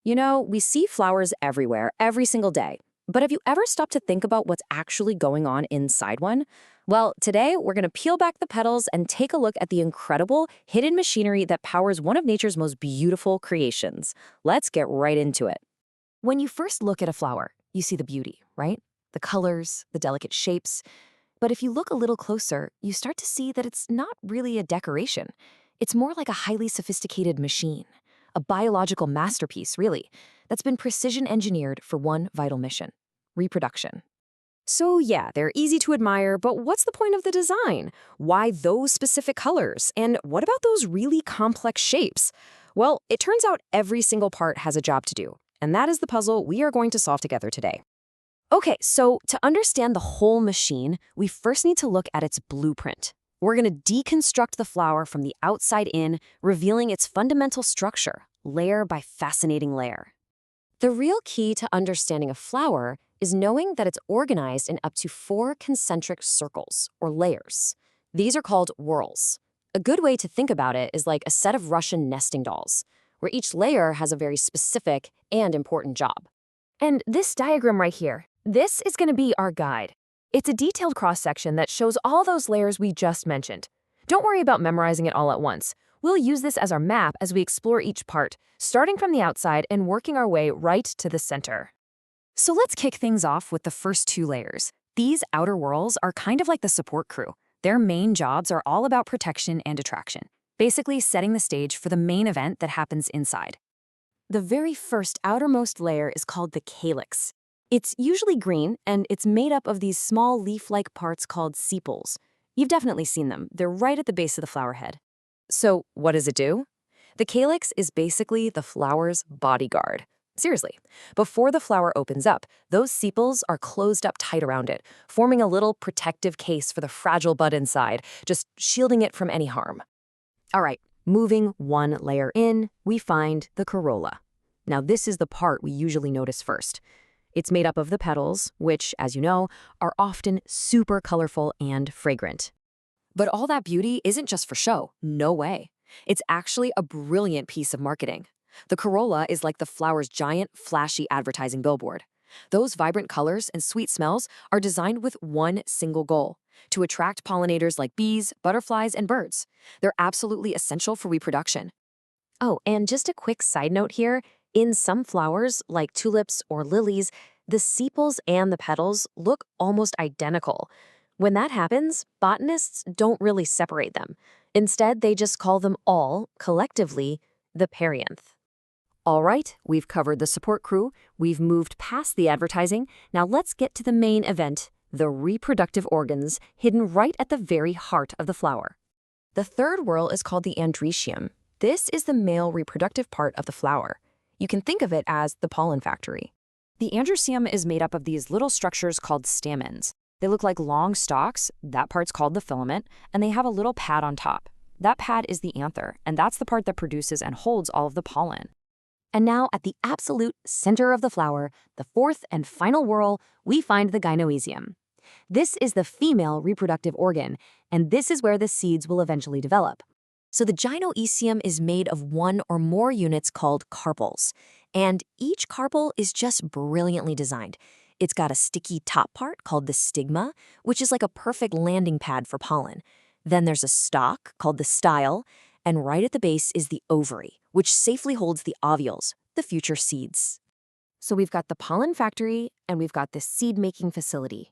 You know, we see flowers everywhere, every single day. But have you ever stopped to think about what's actually going on inside one? Well, today we're going to peel back the petals and take a look at the incredible hidden machinery that powers one of nature's most beautiful creations. Let's get right into it. When you first look at a flower, you see the beauty, right? The colors, the delicate shapes. But if you look a little closer, you start to see that it's not really a decoration. It's more like a highly sophisticated machine, a biological masterpiece, really, that's been precision engineered for one vital mission: reproduction. So yeah, they're easy to admire, but what's the point of the design? Why those specific colors? And what about those really complex shapes? Well, it turns out every single part has a job to do, and that is the puzzle we are going to solve together today. Okay, so to understand the whole machine, we first need to look at its blueprint. We're going to deconstruct the flower from the outside in, revealing its fundamental structure, layer by fascinating layer. The real key to understanding a flower is knowing that it's organized in up to 4 concentric circles, or layers. These are called whorls. A good way to think about it is like a set of Russian nesting dolls, where each layer has a very specific and important job. And this diagram right here, this is going to be our guide. It's a detailed cross-section that shows all those layers we just mentioned. Don't worry about memorizing it all at once. We'll use this as our map as we explore each part, starting from the outside and working our way right to the center. So let's kick things off with the first 2 layers. These outer whorls are kind of like the support crew. Their main jobs are all about protection and attraction, basically setting the stage for the main event that happens inside. The very first outermost layer is called the calyx. It's usually green, and it's made up of these small leaf-like parts called sepals. You've definitely seen them. They're right at the base of the flower head. So what does it do? The calyx is basically the flower's bodyguard. Seriously, before the flower opens up, those sepals are closed up tight around it, forming a little protective case for the fragile bud inside, just shielding it from any harm. All right, moving one layer in, we find the corolla. Now this is the part we usually notice first. It's made up of the petals, which, as you know, are often super colorful and fragrant. But all that beauty isn't just for show, no way. It's actually a brilliant piece of marketing. The corolla is like the flower's giant, flashy advertising billboard. Those vibrant colors and sweet smells are designed with one single goal: to attract pollinators like bees, butterflies, and birds. They're absolutely essential for reproduction. Oh, and just a quick side note here, in some flowers, like tulips or lilies, the sepals and the petals look almost identical. When that happens, botanists don't really separate them. Instead, they just call them all, collectively, the Perianth. All right, we've covered the support crew, we've moved past the advertising. Now let's get to the main event, the reproductive organs hidden right at the very heart of the flower. The third whorl is called the androecium. This is the male reproductive part of the flower. You can think of it as the pollen factory. The androecium is made up of these little structures called stamens. They look like long stalks, that part's called the filament, and they have a little pad on top. That pad is the anther, and that's the part that produces and holds all of the pollen. And now, at the absolute center of the flower, the fourth and final whorl, we find the gynoecium. This is the female reproductive organ, and this is where the seeds will eventually develop. So the gynoecium is made of one or more units called carpels, and each carpel is just brilliantly designed. It's got a sticky top part called the stigma, which is like a perfect landing pad for pollen. Then there's a stalk called the style, and right at the base is the ovary, which safely holds the ovules, the future seeds. So we've got the pollen factory, and we've got the seed-making facility.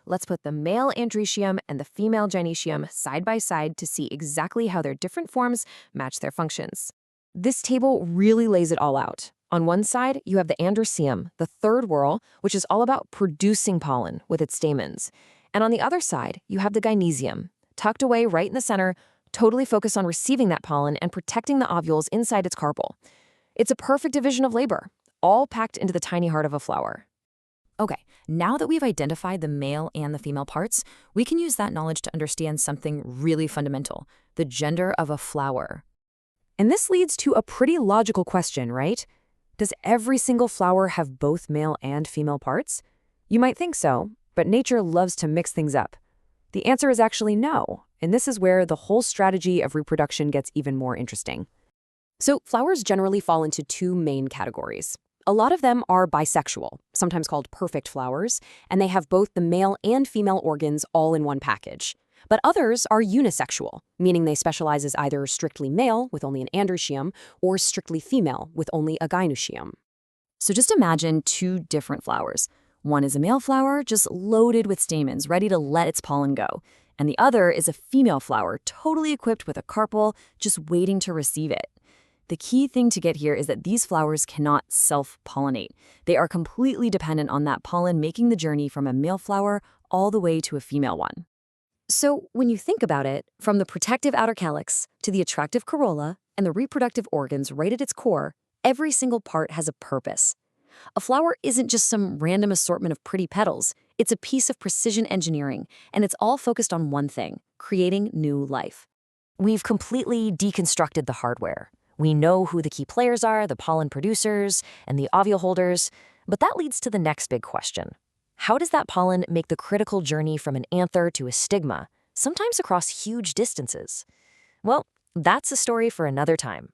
Let's put the male androecium and the female gynoecium side by side to see exactly how their different forms match their functions. This table really lays it all out. On one side, you have the androecium, the third whorl, which is all about producing pollen with its stamens. And on the other side, you have the gynoecium, tucked away right in the center, totally focused on receiving that pollen and protecting the ovules inside its carpel. It's a perfect division of labor, all packed into the tiny heart of a flower. Okay, now that we've identified the male and the female parts, we can use that knowledge to understand something really fundamental: the gender of a flower. And this leads to a pretty logical question, right? Does every single flower have both male and female parts? You might think so, but nature loves to mix things up. The answer is actually no, and this is where the whole strategy of reproduction gets even more interesting. So flowers generally fall into two main categories. A lot of them are bisexual, sometimes called perfect flowers, and they have both the male and female organs all in one package. But others are unisexual, meaning they specialize as either strictly male with only an androecium or strictly female with only a gynoecium. So just imagine two different flowers. One is a male flower, just loaded with stamens, ready to let its pollen go. And the other is a female flower, totally equipped with a carpel, just waiting to receive it. The key thing to get here is that these flowers cannot self-pollinate. They are completely dependent on that pollen making the journey from a male flower all the way to a female one. So when you think about it, from the protective outer calyx to the attractive corolla and the reproductive organs right at its core, every single part has a purpose. A flower isn't just some random assortment of pretty petals. It's a piece of precision engineering, and it's all focused on one thing: creating new life. We've completely deconstructed the hardware. We know who the key players are, the pollen producers, and the ovule holders, but that leads to the next big question. How does that pollen make the critical journey from an anther to a stigma, sometimes across huge distances? Well, that's a story for another time.